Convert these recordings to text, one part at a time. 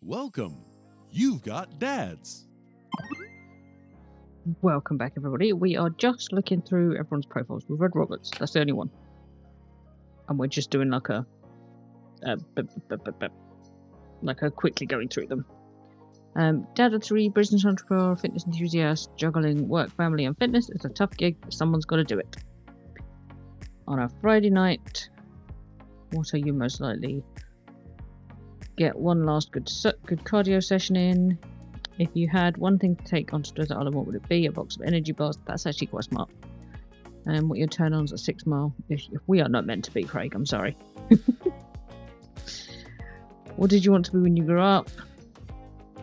Welcome. You've got dads. Welcome back, everybody. We are just looking through everyone's profiles. We've read Robert's. That's the only one. And we're just doing like a quickly going through them. Dad of 3, business entrepreneur, fitness enthusiast, juggling work, family, and fitness. It's a tough gig, but someone's got to do it. On a Friday night, what are you most likely? Get one last good cardio session in. If you had one thing to take onto Desert Island, what would it be? A box of energy bars. That's actually quite smart. What your turn-ons at 6 Mile? If we are not meant to be, Craig, I'm sorry. What did you want to be when you grew up?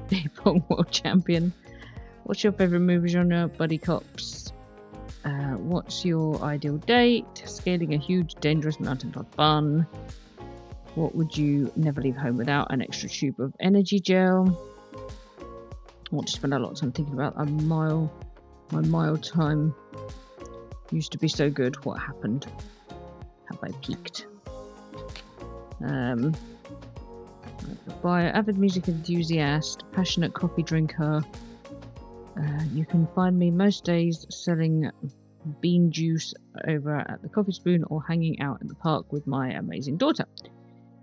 Beer pong world champion. What's your favourite movie genre? Buddy cops. What's your ideal date? Scaling a huge, dangerous mountaintop fun. What would you never leave home without? An extra tube of energy gel. I want to spend a lot of time thinking about a mile. My mile time used to be so good. What happened? Have I peaked? By avid music enthusiast, passionate coffee drinker. You can find me most days selling bean juice over at the Coffee Spoon or hanging out in the park with my amazing daughter.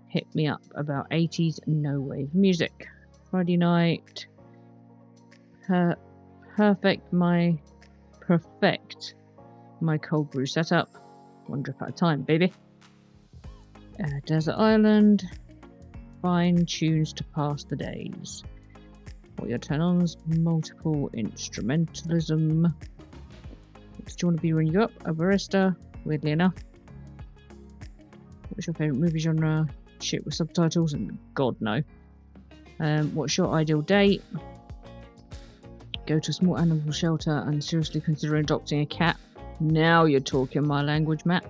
Hit me up about 80s no wave music. Friday night. Perfect my cold brew setup. One drip at a time, baby. Desert Island. Fine tunes to pass the days. What your turn-ons? Multiple instrumentalism. What did you want to be when you grew up? A barista, weirdly enough. What's your favourite movie genre? Shit with subtitles? And God, no. What's your ideal date? Go to a small animal shelter and seriously consider adopting a cat. Now you're talking my language, Matt.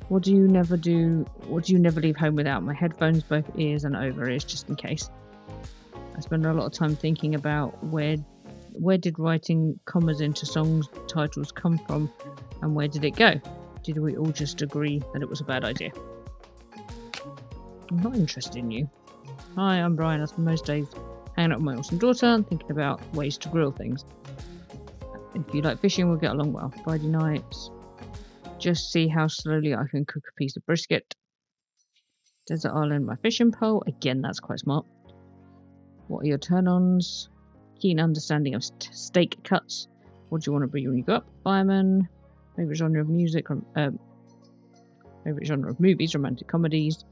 What do you never do? What do you never leave home without? My headphones, both ears and over ears, just in case. I spend a lot of time thinking about where did writing commas into songs titles come from, and where did it go? Did we all just agree that it was a bad idea? I'm not interested in you. Hi, I'm Brian. I spend most days hanging out with my awesome daughter and thinking about ways to grill things. If you like fishing, we'll get along well. Friday nights. Just see how slowly I can cook a piece of brisket. Desert Island, my fishing pole. Again, that's quite smart. What are your turn-ons? Keen understanding of steak cuts. What do you want to be when you grow up? Fireman. Favorite genre of music. Favorite genre of movies. Romantic comedies.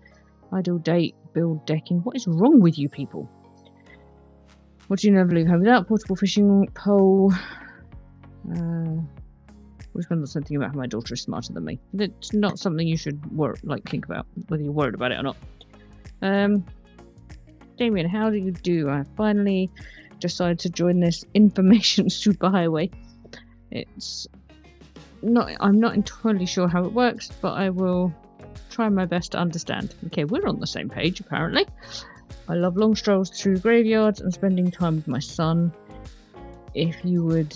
Ideal date. Build decking. What is wrong with you people? What do you never leave home without? Portable fishing pole. We've got something about how my daughter is smarter than me. It's not something you should think about, whether you're worried about it or not. Damien, how do you do? I finally decided to join this information superhighway. I'm not entirely sure how it works, but I will try my best to understand. Okay, we're on the same page apparently. I love long strolls through graveyards and spending time with my son. If you would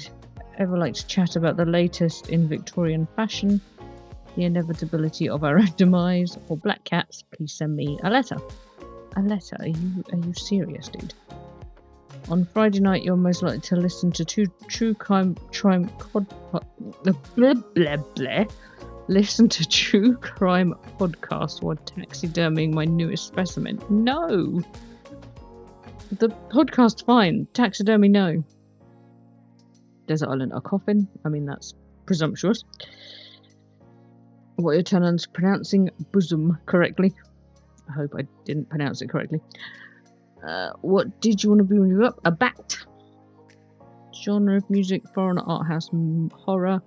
ever like to chat about the latest in Victorian fashion, the inevitability of our own demise, or black cats, please send me a letter. A letter? Are you serious, dude? On Friday night, you're most likely to listen to Listen to true crime podcasts while taxiderming my newest specimen. No! The podcast's fine. Taxidermy, no. Desert Island, a coffin. I mean, that's presumptuous. What are your turn-ons? Pronouncing bosom correctly. I hope I didn't pronounce it correctly. What did you want to be when you grew up? A bat. Genre of music, foreign art house, horror.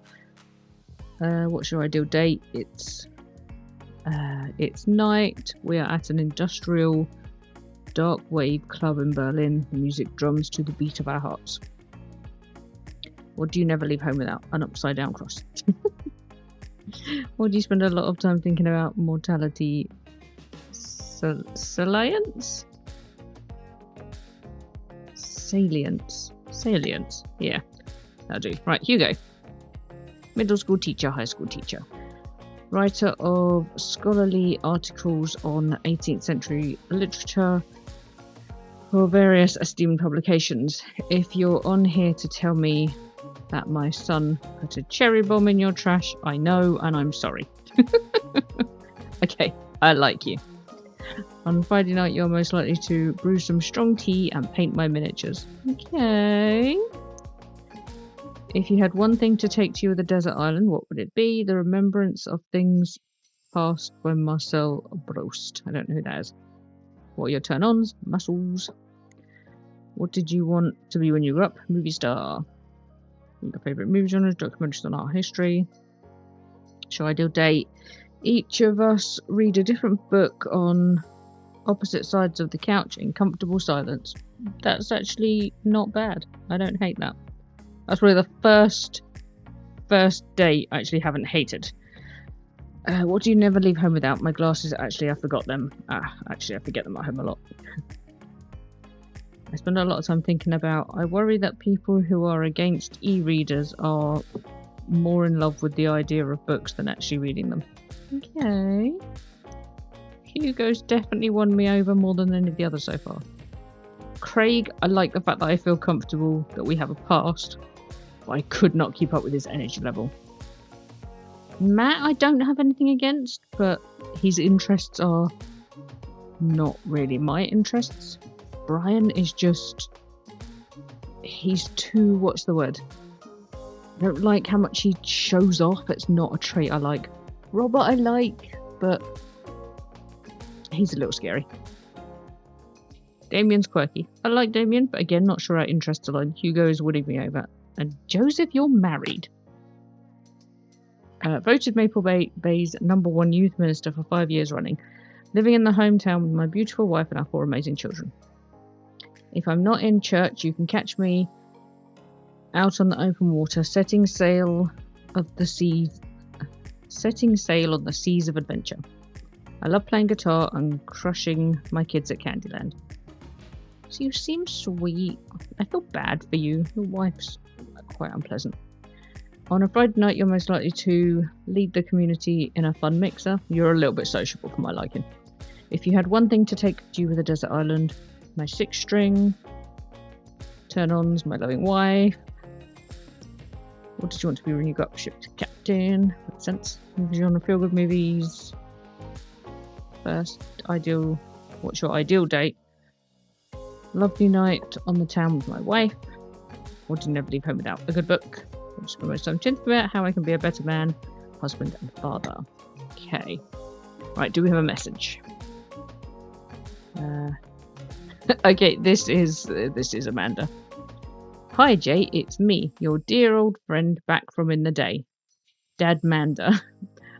What's your ideal date? It's night. We are at an industrial dark wave club in Berlin. The music drums to the beat of our hearts. What do you never leave home without? An upside down cross. What do you spend a lot of time thinking about? Mortality. Salience? Salience. Yeah, that'll do. Right, Hugo. Middle school teacher, high school teacher. writer of scholarly articles on 18th century literature for various esteemed publications. If you're on here to tell me that my son put a cherry bomb in your trash, I know, and I'm sorry. Okay, I like you. On Friday night, you're most likely to brew some strong tea and paint my miniatures. Okay. If you had one thing to take to you with a desert island, what would it be? The remembrance of things past by Marcel Proust. I don't know who that is. What are your turn-ons? Muscles. What did you want to be when you grew up? Movie star. Your favourite movie genres? Documentaries on art history. Show ideal date. Each of us read a different book on opposite sides of the couch in comfortable silence. That's actually not bad. I don't hate that. That's probably the first date I actually haven't hated. What do you never leave home without? My glasses. Actually, I forgot them. Actually, I forget them at home a lot. I spend a lot of time thinking about. I worry that people who are against e-readers are more in love with the idea of books than actually reading them. Okay. Hugo's definitely won me over more than any of the others so far. Craig, I like the fact that I feel comfortable that we have a past, but I could not keep up with his energy level. Matt, I don't have anything against, but his interests are not really my interests. Brian is just... he's too... what's the word? I don't like how much he shows off. It's not a trait I like. Robert I like, but he's a little scary. Damien's quirky. I like Damien, but again, not sure our interests align. Hugo is winning me over. And Joseph, you're married. Voted Maple Bay's #1 youth minister for 5 years running. Living in the hometown with my beautiful wife and our 4 amazing children. If I'm not in church, you can catch me out on the open water, setting sail on the seas of adventure. I love playing guitar and crushing my kids at Candyland. So you seem sweet. I feel bad for you. Your wife's quite unpleasant. On a Friday night, you're most likely to lead the community in a fun mixer. You're a little bit sociable for my liking. If you had one thing to take to you with a desert island, my 6-string, turn-ons, my loving wife. What did you want to be when you got up ship to captain? Makes sense. Movies you want to feel good movies. First, ideal. What's your ideal date? Lovely night on the town with my wife. What do you never leave home without? A good book. I spend most time thinking about how I can be a better man, husband, and father. Okay. Right, do we have a message? Okay, this is Amanda. Hi Jay, it's me, your dear old friend back from in the day. Dad Manda.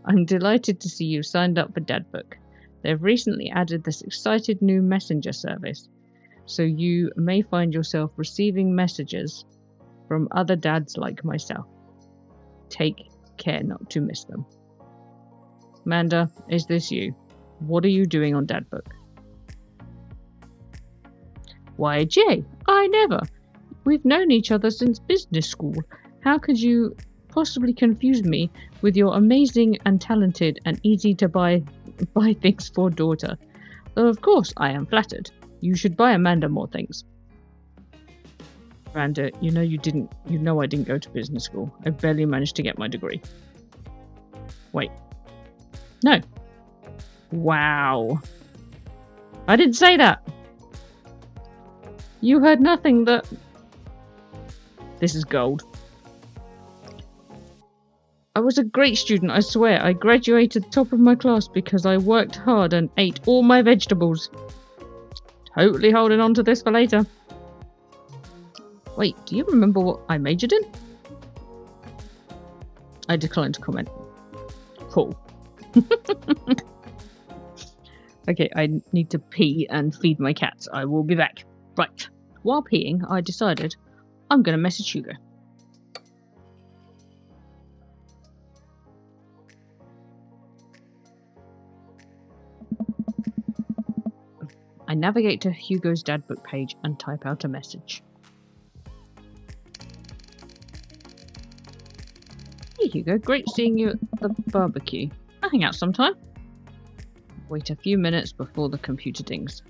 I'm delighted to see you signed up for Dadbook. They've recently added this excited new messenger service, so you may find yourself receiving messages from other dads like myself. Take care not to miss them. Manda, is this you? What are you doing on Dadbook? Why, Jay, I never. We've known each other since business school. How could you possibly confuse me with your amazing and talented and easy to buy things for daughter? Though of course I am flattered. You should buy Amanda more things. Amanda, you know I didn't go to business school. I barely managed to get my degree. Wait. No. Wow. I didn't say that. You heard nothing that... This is gold. I was a great student, I swear. I graduated top of my class because I worked hard and ate all my vegetables. Totally holding on to this for later. Wait, do you remember what I majored in? I decline to comment. Cool. Okay, I need to pee and feed my cats. I will be back. Right. While peeing, I decided I'm going to message Hugo. I navigate to Hugo's Dadbook page and type out a message. Hey Hugo, great seeing you at the barbecue. I'll hang out sometime. Wait a few minutes before the computer dings.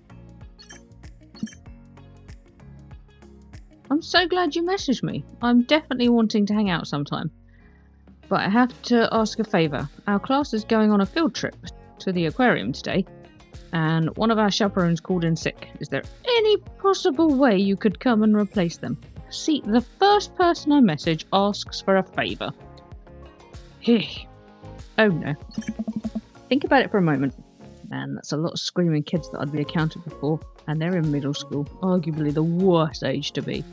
I'm so glad you messaged me. I'm definitely wanting to hang out sometime. But I have to ask a favour. Our class is going on a field trip to the aquarium today, and one of our chaperones called in sick. Is there any possible way you could come and replace them? See, the first person I message asks for a favour. Oh no. Think about it for a moment. Man, that's a lot of screaming kids that I'd be accountable for, and they're in middle school, arguably the worst age to be.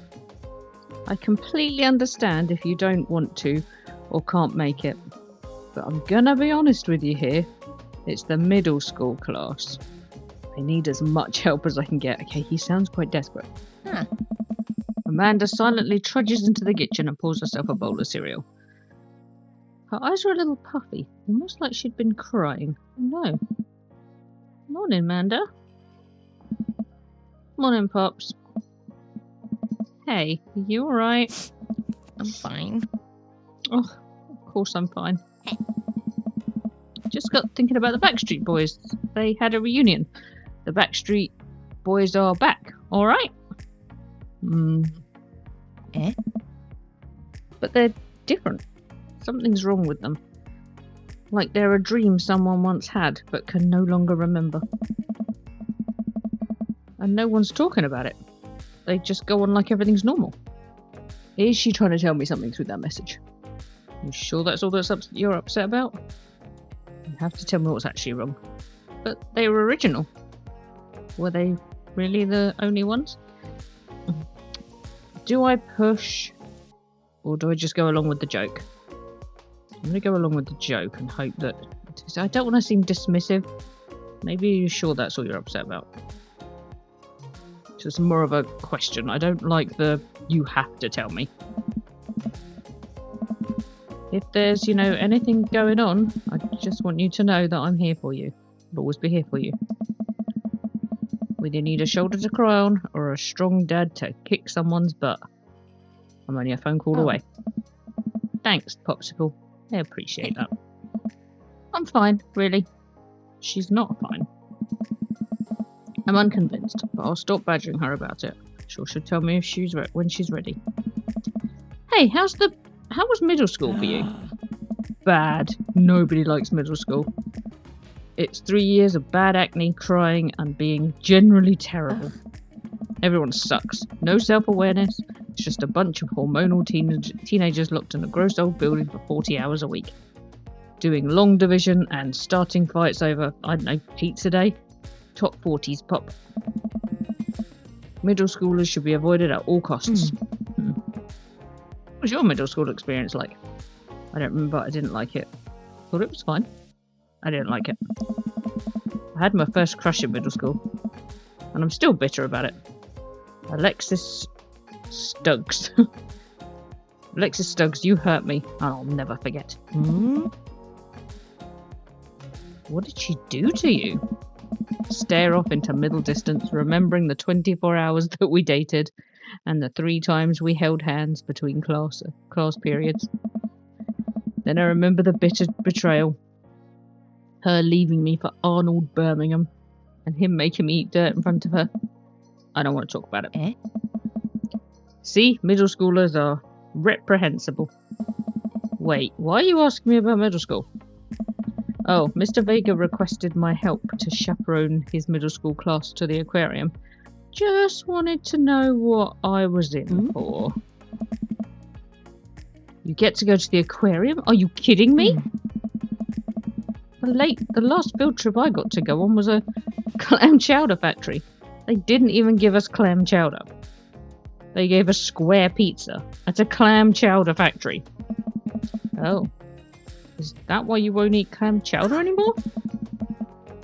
I completely understand if you don't want to or can't make it, but I'm gonna be honest with you here. It's the middle school class. I need as much help as I can get. Okay, he sounds quite desperate. Amanda silently trudges into the kitchen and pours herself a bowl of cereal. Her eyes were a little puffy, almost like she'd been crying. No. Morning, Amanda. Morning, Pops. Hey, you alright? I'm fine. Oh, of course I'm fine. Just got thinking about the Backstreet Boys. They had a reunion. The Backstreet Boys are back, alright? But they're different. Something's wrong with them. Like they're a dream someone once had, but can no longer remember. And no one's talking about it. They just go on like everything's normal. Is she trying to tell me something through that message? You sure that's all you're upset about? You have to tell me what's actually wrong. But they were original. Were they really the only ones? Do I push? Or do I just go along with the joke? I'm going to go along with the joke and hope that... I don't want to seem dismissive. Maybe you're sure that's all you're upset about. Just more of a question. I don't like the you have to tell me. If there's, anything going on, I just want you to know that I'm here for you. I'll always be here for you. Whether you need a shoulder to cry on or a strong dad to kick someone's butt. I'm only a phone call away. Thanks, Popsicle. I appreciate that. I'm fine, really. She's not fine. I'm unconvinced, but I'll stop badgering her about it. She'll tell me if when she's ready. Hey, how was middle school for you? Bad. Nobody likes middle school. It's 3 years of bad acne, crying, and being generally terrible. Everyone sucks. No self-awareness. It's just a bunch of hormonal teenagers locked in a gross old building for 40 hours a week. Doing long division and starting fights over, I don't know, pizza day. Top 40s pop. Middle schoolers should be avoided at all costs. What was your middle school experience like? I don't remember. I didn't like it. Thought it was fine. I didn't like it. I had my first crush in middle school, and I'm still bitter about it. Alexis Stuggs. Alexis Stuggs, you hurt me, and I'll never forget. What did she do to you? Stare off into middle distance, remembering the 24 hours that we dated, and the 3 times we held hands between class periods. Then I remember the bitter betrayal. Her leaving me for Arnold Birmingham, and him making me eat dirt in front of her. I don't want to talk about it. See, middle schoolers are reprehensible. Wait, why are you asking me about middle school? Oh, Mr. Vega requested my help to chaperone his middle school class to the aquarium. Just wanted to know what I was in for. You get to go to the aquarium? Are you kidding me? The last field trip I got to go on was a clam chowder factory. They didn't even give us clam chowder. They gave us square pizza at a clam chowder factory. Oh. Is that why you won't eat clam chowder anymore?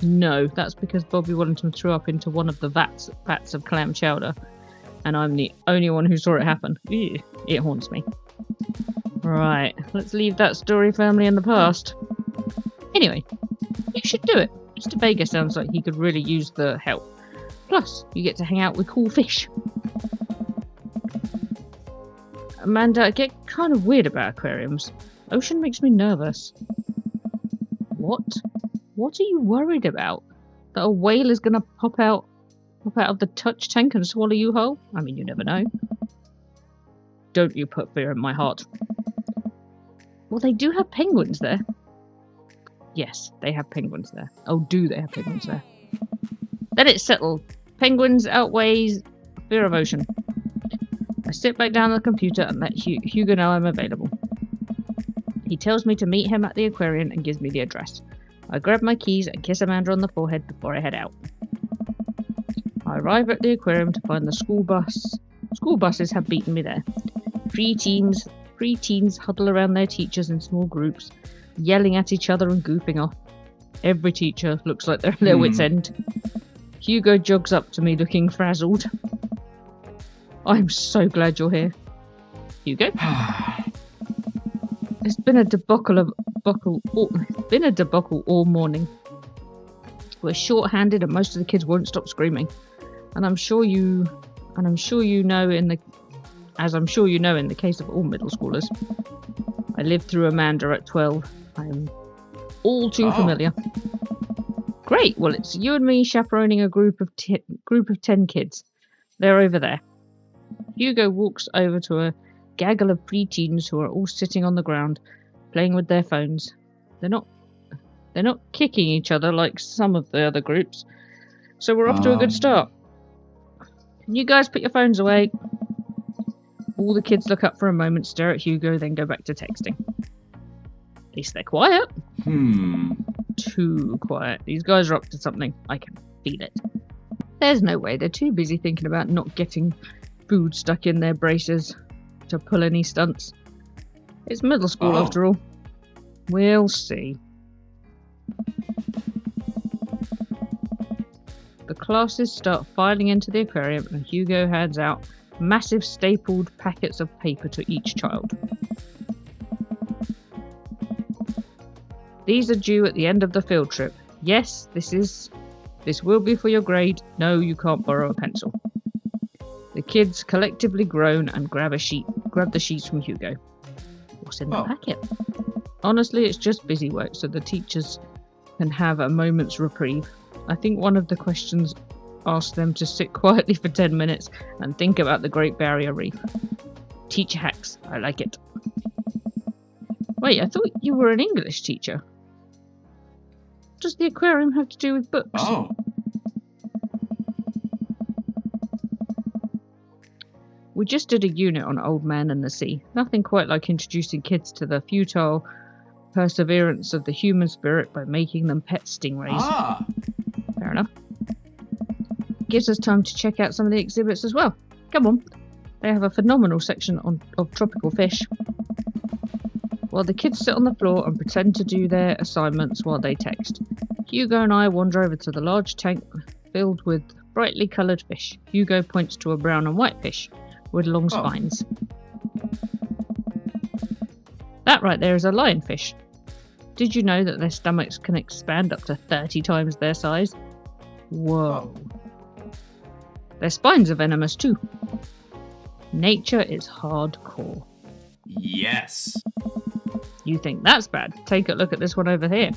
No, that's because Bobby Wellington threw up into one of the vats of clam chowder, and I'm the only one who saw it happen. Ew, it haunts me. Right, let's leave that story firmly in the past. Anyway, you should do it. Mr. Vega sounds like he could really use the help. Plus, you get to hang out with cool fish. Amanda, I get kind of weird about aquariums. Ocean makes me nervous. What? What are you worried about? That a whale is going to pop out of the touch tank and swallow you whole? I mean, you never know. Don't you put fear in my heart. Well, they do have penguins there. Yes, they have penguins there. Oh, do they have penguins there? Then it's settled. Penguins outweighs fear of ocean. I sit back down on the computer and let Hugo know I'm available. He tells me to meet him at the aquarium and gives me the address. I grab my keys and kiss Amanda on the forehead before I head out. I arrive at the aquarium to find the school bus. School buses have beaten me there. Three teens huddle around their teachers in small groups, yelling at each other and goofing off. Every teacher looks like they're at their wits' end. Hugo jogs up to me looking frazzled. I'm so glad you're here. Hugo? It's been a debacle all morning. We're short-handed and most of the kids won't stop screaming. And I'm sure you know in the case of all middle schoolers. I lived through Amanda at 12. I'm all too familiar. Great. Well, it's you and me chaperoning a group of 10 kids. They're over there. Hugo walks over to a gaggle of preteens who are all sitting on the ground, playing with their phones. They're not kicking each other like some of the other groups, so we're off to a good start. Can you guys put your phones away? All the kids look up for a moment, stare at Hugo, then go back to texting. At least they're quiet. Too quiet. These guys are up to something. I can feel it. There's no way. They're too busy thinking about not getting food stuck in their braces to pull any stunts. It's middle school after all. We'll see. The classes start filing into the aquarium and Hugo hands out massive stapled packets of paper to each child. These are due at the end of the field trip. Yes, this will be for your grade. No, you can't borrow a pencil. The kids collectively groan and grab the sheets from Hugo. What's in the packet? Honestly, it's just busy work, so the teachers can have a moment's reprieve. I think one of the questions asked them to sit quietly for 10 minutes and think about the Great Barrier Reef. Teacher hacks. I like it. Wait, I thought you were an English teacher. What does the aquarium have to do with books? We just did a unit on Old Man and the Sea. Nothing quite like introducing kids to the futile perseverance of the human spirit by making them pet stingrays. Fair enough. Gives us time to check out some of the exhibits as well. Come on. They have a phenomenal section of tropical fish. While the kids sit on the floor and pretend to do their assignments while they text, Hugo and I wander over to the large tank filled with brightly coloured fish. Hugo points to a brown and white fish with long spines. That right there is a lionfish. Did you know that their stomachs can expand up to 30 times their size? Whoa. Their spines are venomous too. Nature is hardcore. Yes. You think that's bad? Take a look at this one over here.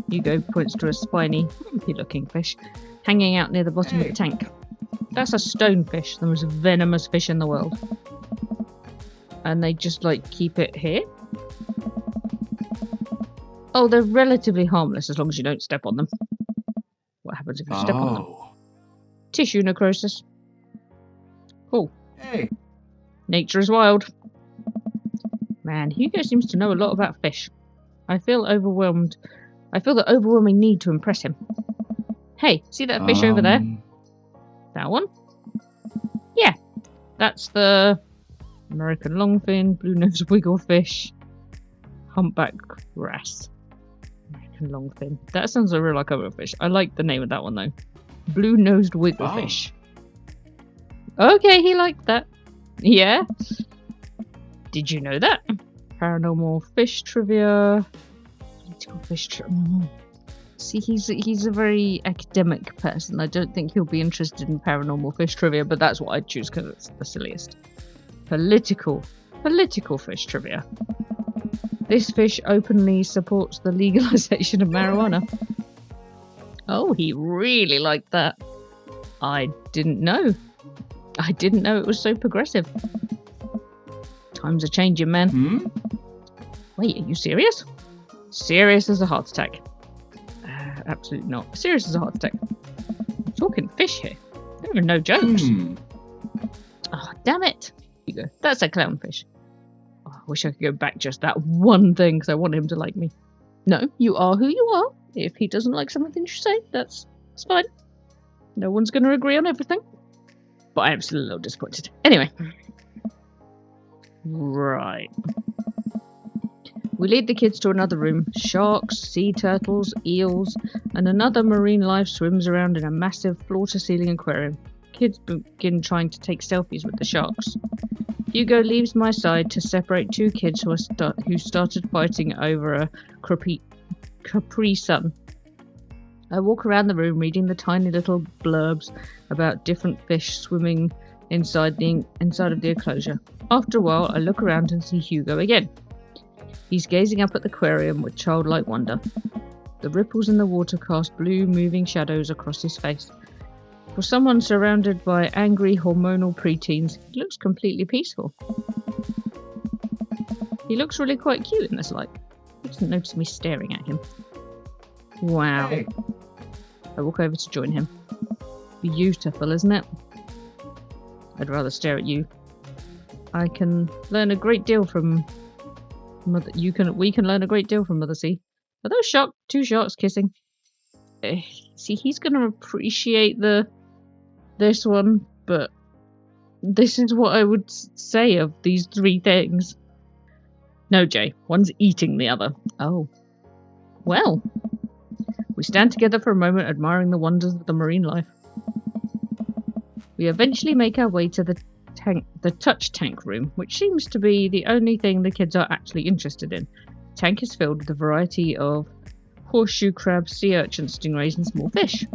Hugo points to a spiny, looking fish hanging out near the bottom of the tank. That's a stonefish, the most venomous fish in the world. And they just keep it here? Oh, they're relatively harmless as long as you don't step on them. What happens if you step on them? Tissue necrosis. Cool. Hey. Nature is wild. Man, Hugo seems to know a lot about fish. I feel the overwhelming need to impress him. Hey, see that fish over there? That one? Yeah. That's the American longfin, blue-nosed wigglefish, humpback wrasse. American longfin. That sounds a real like a fish. I like the name of that one though. Blue-nosed wigglefish. Okay, he liked that. Yeah. Did you know that? Paranormal fish trivia. Political fish trivia. See, he's a very academic person. I don't think he'll be interested in paranormal fish trivia, but that's what I'd choose because it's the silliest. Political fish trivia. This fish openly supports the legalization of marijuana. Oh, he really liked that. I didn't know. I didn't know it was so progressive. Times are changing, man. Hmm? Wait, are you serious? Serious as a heart attack. Absolutely not. Serious as a heart attack. I'm talking fish here. There are no jokes. Oh, damn it. Here you go. That's a clownfish. Oh, I wish I could go back just that one thing because I want him to like me. No, you are who you are. If he doesn't like something you say, that's fine. No one's going to agree on everything. But I am still a little disappointed. Anyway. Right. We lead the kids to another room. Sharks, sea turtles, eels, and another marine life swims around in a massive floor-to-ceiling aquarium. Kids begin trying to take selfies with the sharks. Hugo leaves my side to separate two kids who started fighting over a Capri Sun. I walk around the room reading the tiny little blurbs about different fish swimming inside of the enclosure. After a while, I look around and see Hugo again. He's gazing up at the aquarium with childlike wonder. The ripples in the water cast blue, moving shadows across his face. For someone surrounded by angry, hormonal preteens, he looks completely peaceful. He looks really quite cute in this light. He doesn't notice me staring at him. Wow. Hey. I walk over to join him. Beautiful, isn't it? I'd rather stare at you. I can learn a great deal from Mother. We can learn a great deal from Mother Sea. Are those two sharks kissing? See, he's going to appreciate this one, but this is what I would say of these three things. No, Jay. One's eating the other. Oh. Well. We stand together for a moment, admiring the wonders of the marine life. We eventually make our way to the touch tank room, which seems to be the only thing the kids are actually interested in. The tank is filled with a variety of horseshoe crabs, sea urchins, stingrays, and small fish.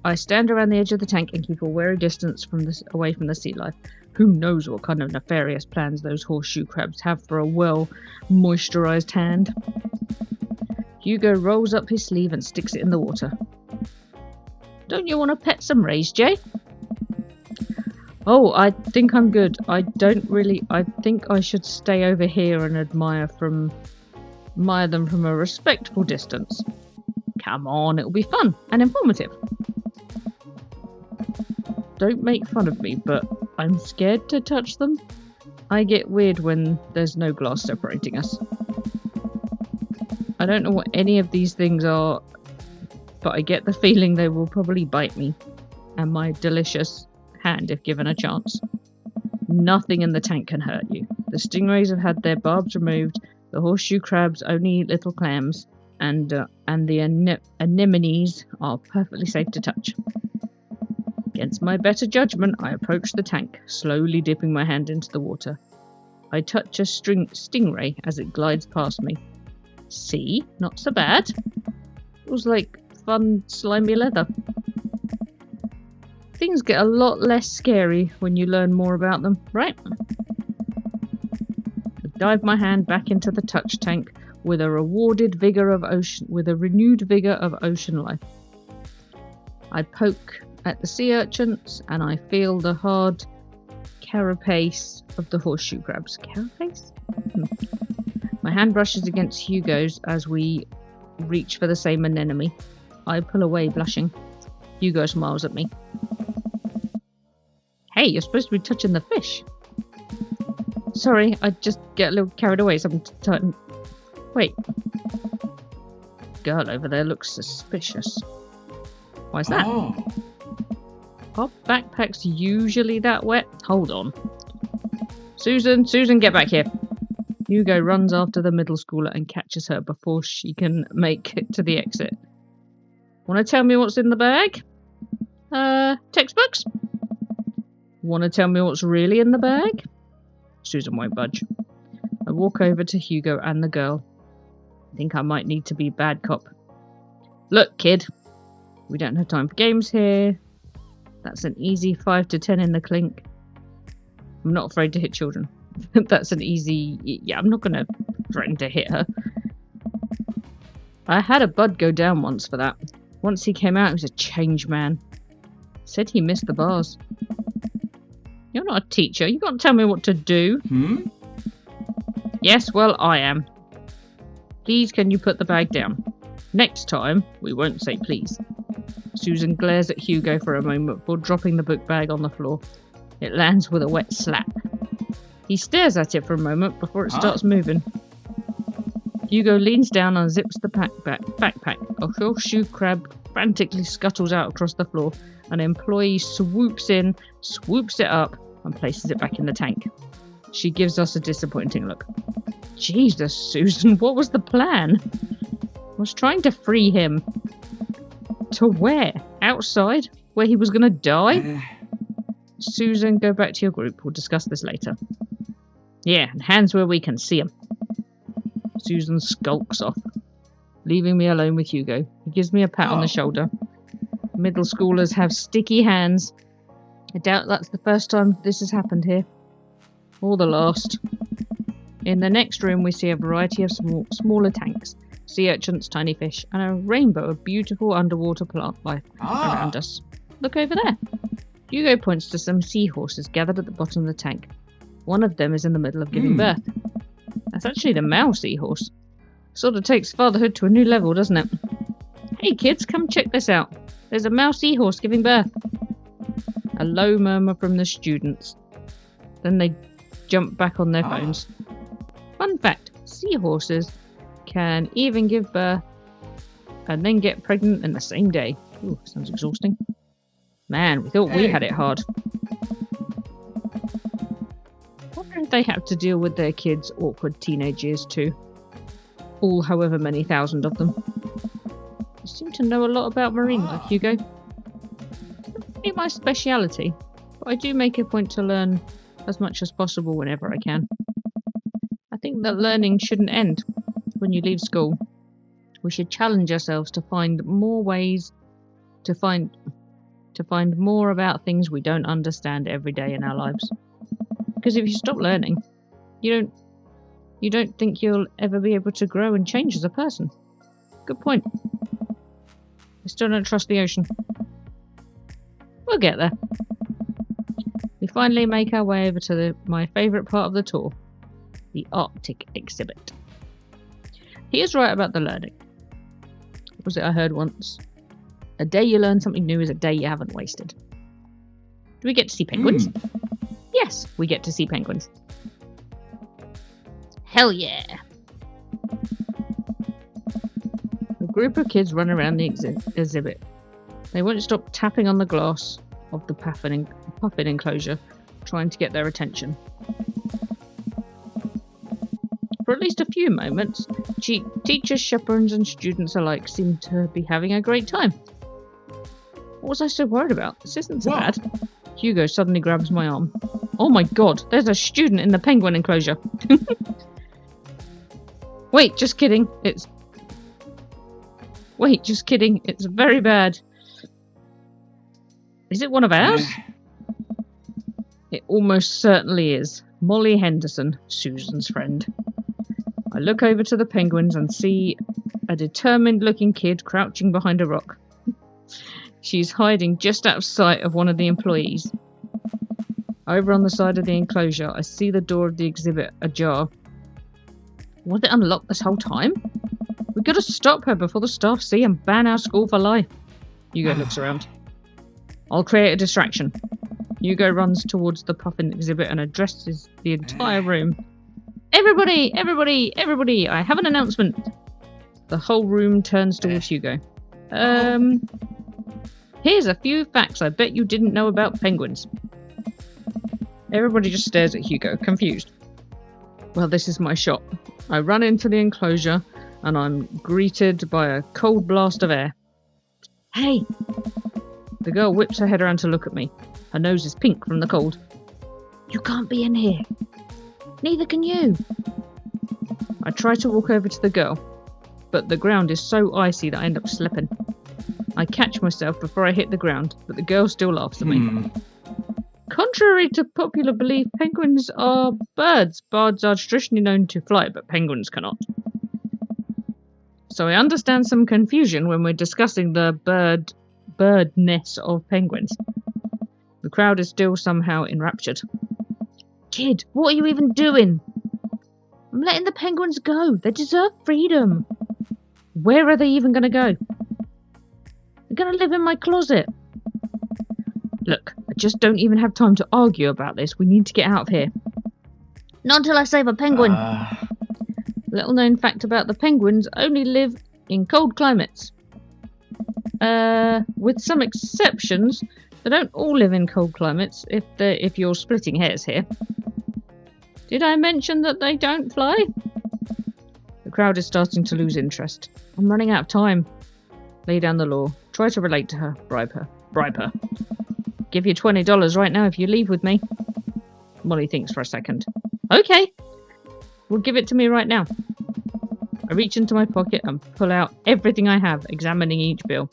I stand around the edge of the tank and keep a wary distance away from the sea life. Who knows what kind of nefarious plans those horseshoe crabs have for a well-moisturized hand. Hugo rolls up his sleeve and sticks it in the water. Don't you want to pet some rays, Jay? Oh, I think I'm good. I think I should stay over here and admire them from a respectful distance. Come on, it'll be fun and informative. Don't make fun of me, but I'm scared to touch them. I get weird when there's no glass separating us. I don't know what any of these things are, but I get the feeling they will probably bite me and my delicious hand if given a chance. Nothing in the tank can hurt you. The stingrays have had their barbs removed, the horseshoe crabs only eat little clams, and the anemones are perfectly safe to touch. Against my better judgment, I approach the tank, slowly dipping my hand into the water. I touch a stingray as it glides past me. See? Not so bad. Feels like fun, slimy leather. Things get a lot less scary when you learn more about them, right? I dive my hand back into the touch tank with a renewed vigor of ocean life. I poke at the sea urchins and I feel the hard carapace of the horseshoe crabs. Carapace? My hand brushes against Hugo's as we reach for the same anemone. I pull away, blushing. Hugo smiles at me. Hey, you're supposed to be touching the fish. Sorry, I just get a little carried away sometimes. Wait. Girl over there looks suspicious. Why's that? Oh. Are backpacks usually that wet? Hold on. Susan, get back here. Hugo runs after the middle schooler and catches her before she can make it to the exit. Want to tell me what's in the bag? Textbooks? Want to tell me what's really in the bag? Susan won't budge. I walk over to Hugo and the girl. I think I might need to be bad cop. Look, kid. We don't have time for games here. That's an easy 5 to 10 in the clink. I'm not afraid to hit children. That's an easy... Yeah, I'm not going to threatened to hit her. I had a bud go down once for that. Once he came out, he was a changed man. Said he missed the bars. You're not a teacher. You can't tell me what to do. Yes, well, I am. Please, can you put the bag down? Next time, we won't say please. Susan glares at Hugo for a moment before dropping the book bag on the floor. It lands with a wet slap. He stares at it for a moment before it starts moving. Hugo leans down and zips the backpack. A horseshoe crab frantically scuttles out across the floor. An employee swoops in, swoops it up, and places it back in the tank. She gives us a disappointing look. Jesus, Susan, what was the plan? I was trying to free him. To where? Outside? Where he was going to die? Susan, go back to your group. We'll discuss this later. Yeah, and hands where we can see them. Susan skulks off, leaving me alone with Hugo. He gives me a pat on the shoulder. Middle schoolers have sticky hands. I doubt that's the first time this has happened here. Or the last. In the next room we see a variety of smaller tanks, sea urchins, tiny fish, and a rainbow of beautiful underwater plant life around us. Look over there. Hugo points to some seahorses gathered at the bottom of the tank. One of them is in the middle of giving birth. That's actually the male seahorse. Sort of takes fatherhood to a new level, doesn't it? Hey kids, come check this out. There's a male seahorse giving birth. A low murmur from the students. Then they jump back on their phones. Fun fact, seahorses can even give birth and then get pregnant in the same day. Ooh, sounds exhausting. Man, we thought we had it hard. Wonder if they have to deal with their kids' awkward teenage years too. All however many thousand of them. You seem to know a lot about marine life, Hugo. It's not really my speciality, but I do make a point to learn as much as possible whenever I can. I think that learning shouldn't end when you leave school. We should challenge ourselves to find more ways to find more about things we don't understand every day in our lives. Because if you stop learning, you don't think you'll ever be able to grow and change as a person. Good point. I still don't trust the ocean. We'll get there. We finally make our way over to my favourite part of the tour, the Arctic exhibit. He is right about the learning. What was it I heard once? A day you learn something new is a day you haven't wasted. Do we get to see penguins? Yes, we get to see penguins. Hell yeah! A group of kids run around the exhibit. They won't stop tapping on the glass of the puffin enclosure, trying to get their attention. For at least a few moments, teachers, chaperones and students alike seem to be having a great time. What was I so worried about? This isn't so bad. Hugo suddenly grabs my arm. Oh my god, there's a student in the penguin enclosure. Wait, just kidding. It's very bad. Is it one of ours? It almost certainly is. Molly Henderson, Susan's friend. I look over to the penguins and see a determined-looking kid crouching behind a rock. She's hiding just out of sight of one of the employees. Over on the side of the enclosure, I see the door of the exhibit ajar. Was it unlocked this whole time? We've got to stop her before the staff see and ban our school for life. Hugo looks around. I'll create a distraction. Hugo runs towards the puffin exhibit and addresses the entire room. Everybody! Everybody! Everybody! I have an announcement. The whole room turns towards Hugo. Here's a few facts I bet you didn't know about penguins. Everybody just stares at Hugo, confused. Well, this is my shot. I run into the enclosure and I'm greeted by a cold blast of air. Hey! The girl whips her head around to look at me. Her nose is pink from the cold. You can't be in here. Neither can you. I try to walk over to the girl, but the ground is so icy that I end up slipping. I catch myself before I hit the ground, but the girl still laughs at me. Contrary to popular belief, penguins are birds. Birds are traditionally known to fly, but penguins cannot. So I understand some confusion when we're discussing the birdness of penguins. The crowd is still somehow enraptured. Kid, what are you even doing? I'm letting the penguins go. They deserve freedom. Where are they even going to go? They're going to live in my closet. Look, I just don't even have time to argue about this. We need to get out of here. Not until I save a penguin. Little known fact about the penguins, only live in cold climates. With some exceptions, they don't all live in cold climates, if you're splitting hairs here. Did I mention that they don't fly? The crowd is starting to lose interest. I'm running out of time. Lay down the law. Try to relate to her. Bribe her. Bribe her. Give you $20 right now if you leave with me. Molly thinks for a second. Okay. Well, give it to me right now. I reach into my pocket and pull out everything I have, examining each bill.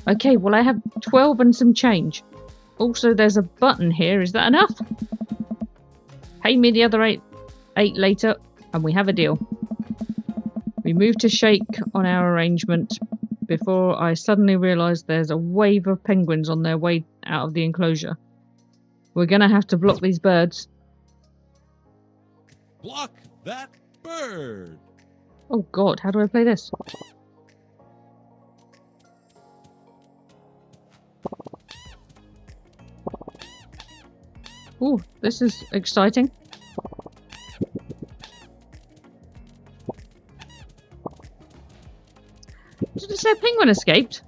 Okay, well I have 12 and some change. Also, there's a button here. Is that enough? Pay me the other eight later, and we have a deal. We move to shake on our arrangement before I suddenly realise there's a wave of penguins on their way out of the enclosure. We're going to have to block these birds. Block that bird. Oh god, how do I play this? Ooh, this is exciting. Did it say a penguin escaped?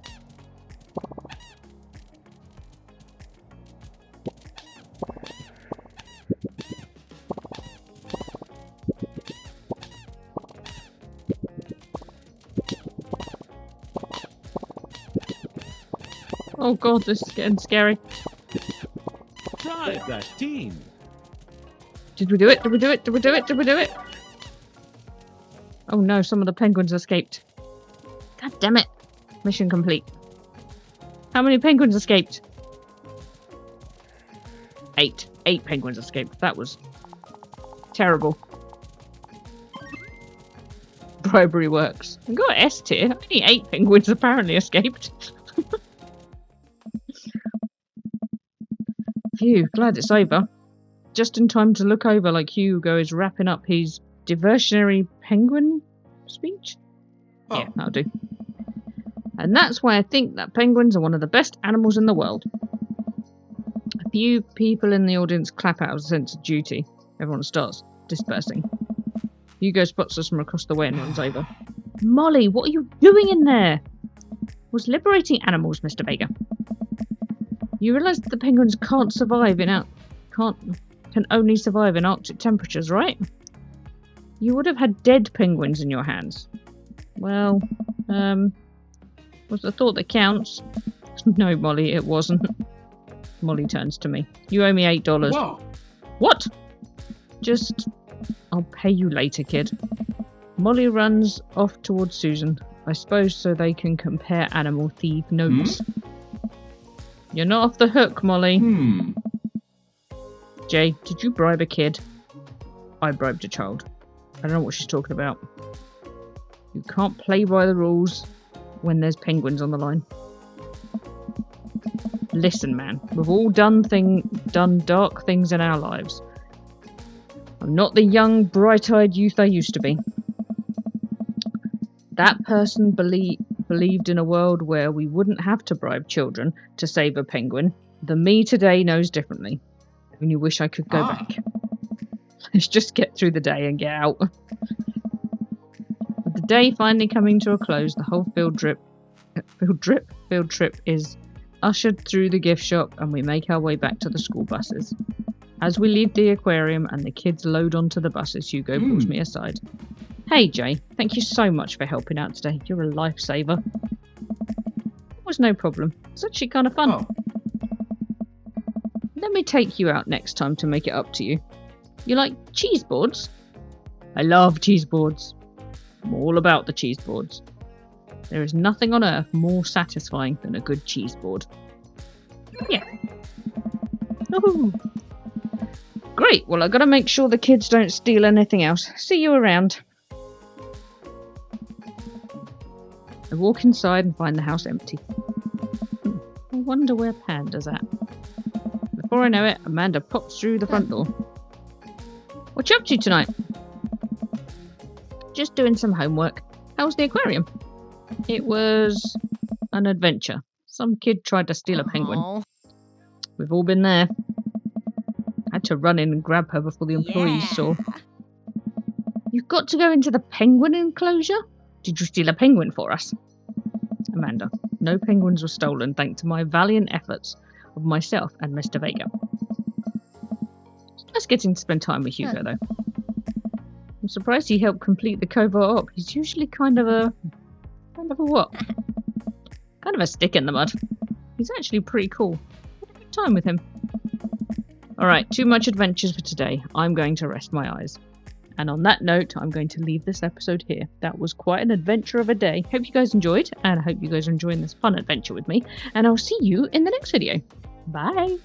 Oh god, this is getting scary. Drive that team. Did we do it? Did we do it? Did we do it? Did we do it? Oh no, some of the penguins escaped. God damn it. Mission complete. How many penguins escaped? 8. 8 penguins escaped. That was terrible. Bribery works. I got S tier. Only 8 penguins apparently escaped. Phew, glad it's over. Just in time to look over like Hugo is wrapping up his diversionary penguin speech. Oh. Yeah, that'll do. And that's why I think that penguins are one of the best animals in the world. A few people in the audience clap out of a sense of duty. Everyone starts dispersing. Hugo spots us from across the way and runs over. Molly, what are you doing in there? Was liberating animals, Mr. Vega. You realise that the penguins can't survive can only survive in Arctic temperatures, right? You would have had dead penguins in your hands. Well, was the thought that counts? No, Molly, it wasn't. Molly turns to me. You owe me $8. Whoa. What? Just, I'll pay you later, kid. Molly runs off towards Susan. I suppose so they can compare animal thief notes. You're not off the hook, Molly. Jay, did you bribe a kid? I bribed a child. I don't know what she's talking about. You can't play by the rules when there's penguins on the line. Listen, man, we've all done dark things in our lives. I'm not the young, bright-eyed youth I used to be. That person believed in a world where we wouldn't have to bribe children to save a penguin. The me today knows differently. I only wish I could go back. Let's just get through the day and get out. With the day finally coming to a close, the whole field trip is ushered through the gift shop and we make our way back to the school buses. As we leave the aquarium and the kids load onto the buses, Hugo pulls me aside. Hey Jay, thank you so much for helping out today. You're a lifesaver. It was no problem. It's actually kind of fun. Oh. Let me take you out next time to make it up to you. You like cheese boards? I love cheese boards. I'm all about the cheese boards. There is nothing on earth more satisfying than a good cheese board. Yeah. Oh. Great. Well, I've got to make sure the kids don't steal anything else. See you around. I walk inside and find the house empty. I wonder where Panda's at. Before I know it, Amanda pops through the front door. What you up to tonight? Just doing some homework. How was the aquarium? It was an adventure. Some kid tried to steal a penguin. Aw. We've all been there. Had to run in and grab her before the employees saw. You've got to go into the penguin enclosure? Did you steal a penguin for us? Amanda, no penguins were stolen thanks to my valiant efforts of myself and Mr. Vega. It's nice getting to spend time with Hugo, though. I'm surprised he helped complete the covert op. He's usually kind of a what? Kind of a stick in the mud. He's actually pretty cool. Had a good time with him. Alright, too much adventures for today. I'm going to rest my eyes. And on that note, I'm going to leave this episode here. That was quite an adventure of a day. Hope you guys enjoyed, and I hope you guys are enjoying this fun adventure with me. And I'll see you in the next video. Bye!